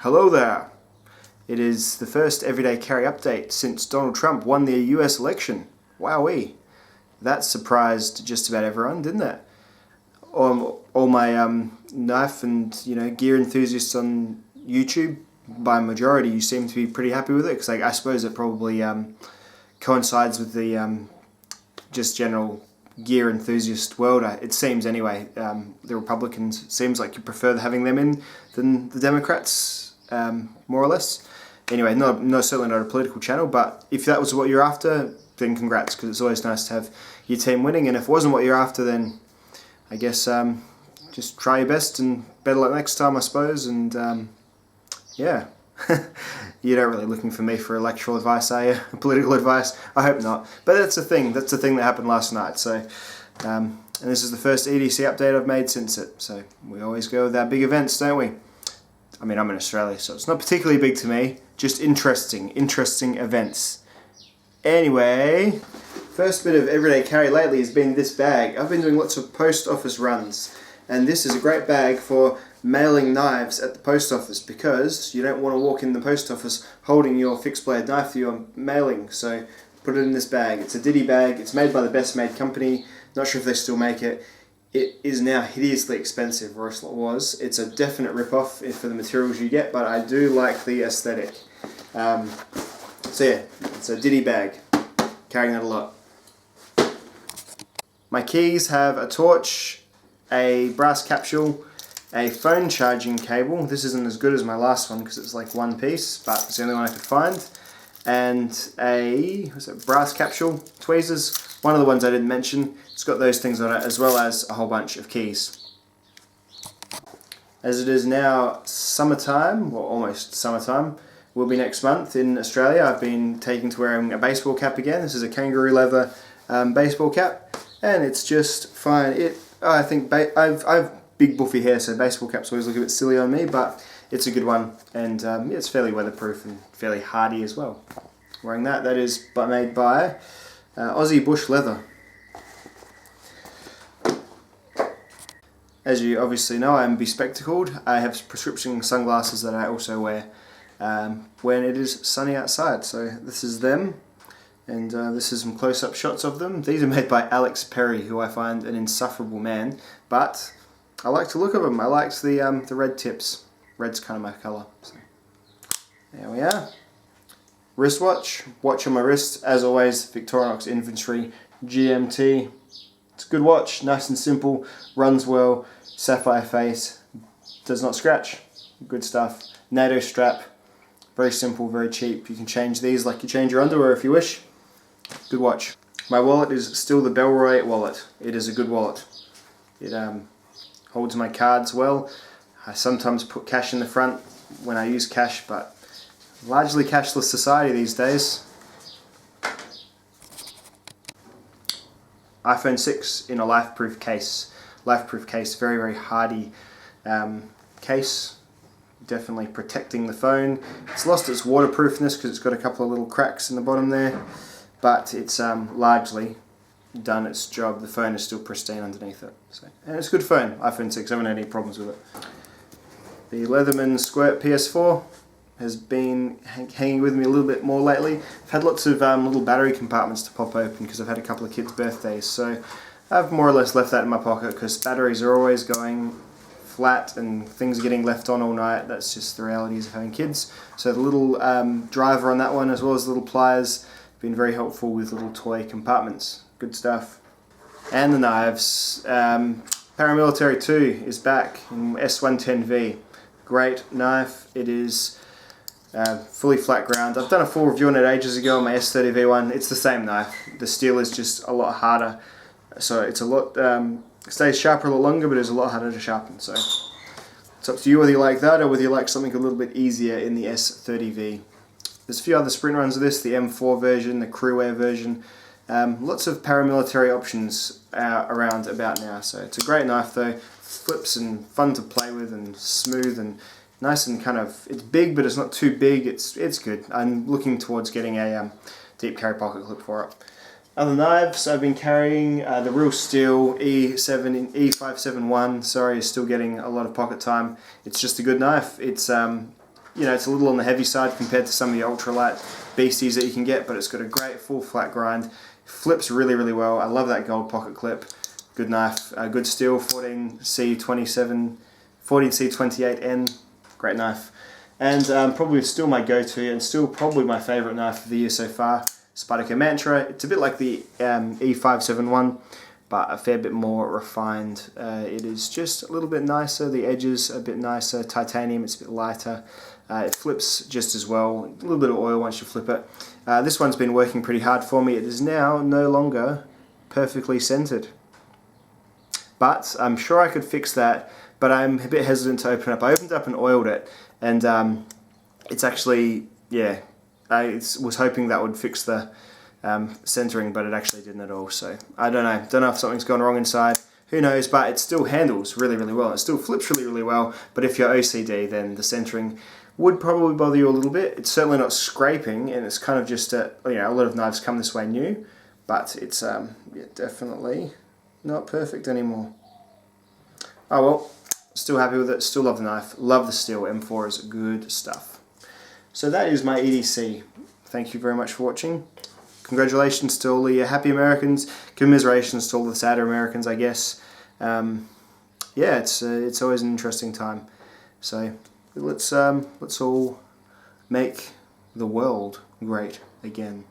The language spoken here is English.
Hello there. It is the first everyday carry update since Donald Trump won the US election. Wowee. That surprised just about everyone, didn't it? All my knife and gear enthusiasts on YouTube, by majority, you seem to be pretty happy with it, because I suppose it probably coincides with the just general gear enthusiast world. It seems anyway. The Republicans, seems like you prefer having them in than the Democrats, more or less. Anyway, certainly not a political channel, but if that was what you're after, then congrats, because it's always nice to have your team winning. And if it wasn't what you're after, then I guess just try your best and better luck next time, I suppose. And yeah. You're not really looking for me for electoral advice, are you? Political advice? I hope not. But that's the thing. That's the thing that happened last night. So, and this is the first EDC update I've made since it. So we always go with our big events, don't we? I mean, I'm in Australia, so it's not particularly big to me. Just interesting events. Anyway, first bit of everyday carry lately has been this bag. I've been doing lots of post office runs, and this is a great bag for mailing knives at the post office, because you don't want to walk in the post office holding your fixed blade knife that you're mailing. So put it in this bag. It's a Diddy bag. It's made by the Best Made company. Not sure if they still make it. It is now hideously expensive, or else it was. It's a definite rip-off for the materials you get, but I do like the aesthetic. So yeah, it's a Diddy bag. Carrying that a lot. My keys have a torch, a brass capsule, a phone charging cable. This isn't as good as my last one because it's like one piece, but it's the only one I could find. And a brass capsule, tweezers, one of the ones I didn't mention. It's got those things on it, as well as a whole bunch of keys. As it is now summertime, or almost summertime, will be next month in Australia, I've been taking to wearing a baseball cap again. This is a kangaroo leather baseball cap, and it's just fine. I think I've big buffy hair, so baseball caps always look a bit silly on me, but it's a good one, and it's fairly weatherproof and fairly hardy as well. Wearing that is made by Aussie Bush Leather. As you obviously know, I am bespectacled. I have prescription sunglasses that I also wear when it is sunny outside. So this is them, and this is some close-up shots of them. These are made by Alex Perry, who I find an insufferable man, but I like the look of them. I liked the red tips. Red's kind of my colour. So there we are. Wristwatch. Watch on my wrist. As always, Victorinox Inventory GMT. It's a good watch. Nice and simple. Runs well. Sapphire face. Does not scratch. Good stuff. NATO strap. Very simple, very cheap. You can change these like you change your underwear if you wish. Good watch. My wallet is still the Bellroy wallet. It is a good wallet. It holds my cards well. I sometimes put cash in the front when I use cash, but largely cashless society these days. iPhone 6 in a life-proof case. Life-proof case, very, very hardy case. Definitely protecting the phone. It's lost its waterproofness because it's got a couple of little cracks in the bottom there, but it's largely done its job. The phone is still pristine underneath it. So, and it's a good phone, iPhone 6, I haven't had any problems with it. The Leatherman Squirt PS4 has been hanging with me a little bit more lately. I've had lots of little battery compartments to pop open because I've had a couple of kids' birthdays, so I've more or less left that in my pocket because batteries are always going flat and things are getting left on all night. That's just the realities of having kids. So the little driver on that one, as well as the little pliers, have been very helpful with little toy compartments. Good stuff. And the knives. Paramilitary 2 is back in S110V. Great knife. It is fully flat ground. I've done a full review on it ages ago on my S30V one. It's the same knife. The steel is just a lot harder. So it's a lot, stays sharper a lot longer, but it's a lot harder to sharpen. So it's up to you whether you like that or whether you like something a little bit easier in the S30V. There's a few other sprint runs of this, the M4 version, the Crewwear version. Lots of paramilitary options around about now. So it's a great knife though. Flips and fun to play with and smooth and nice and kind of, it's big but it's not too big. It's good. I'm looking towards getting a deep carry pocket clip for it. Other knives, I've been carrying the Real Steel E571, sorry, is still getting a lot of pocket time. It's just a good knife. It's you know, it's a little on the heavy side compared to some of the ultralight beasties that you can get, but it's got a great full flat grind. Flips really, really well. I love that gold pocket clip. Good knife, good steel, 14C27, 14C28N, great knife. And probably still my go-to, and still probably my favourite knife of the year so far, Spyderco Mantra. It's a bit like the E571, but a fair bit more refined. It is just a little bit nicer, the edges a bit nicer, titanium, it's a bit lighter. It flips just as well, a little bit of oil once you flip it. This one's been working pretty hard for me. It is now no longer perfectly centered. But I'm sure I could fix that, but I'm a bit hesitant to open up. I opened up and oiled it, and it's actually, yeah, I was hoping that would fix the centering, but it actually didn't at all. So I don't know. Don't know if something's gone wrong inside. Who knows? But it still handles really, really well. It still flips really, really well. But if you're OCD, then the centering would probably bother you a little bit. It's certainly not scraping, and it's kind of just a, you know, a lot of knives come this way new, but it's yeah, definitely not perfect anymore. Oh well, still happy with it, still love the knife, love the steel. M4 is good stuff. So that is my EDC. Thank you very much for watching. Congratulations to all the happy Americans, commiserations to all the sadder Americans, I guess. Yeah, it's always an interesting time. So let's all make the world great again.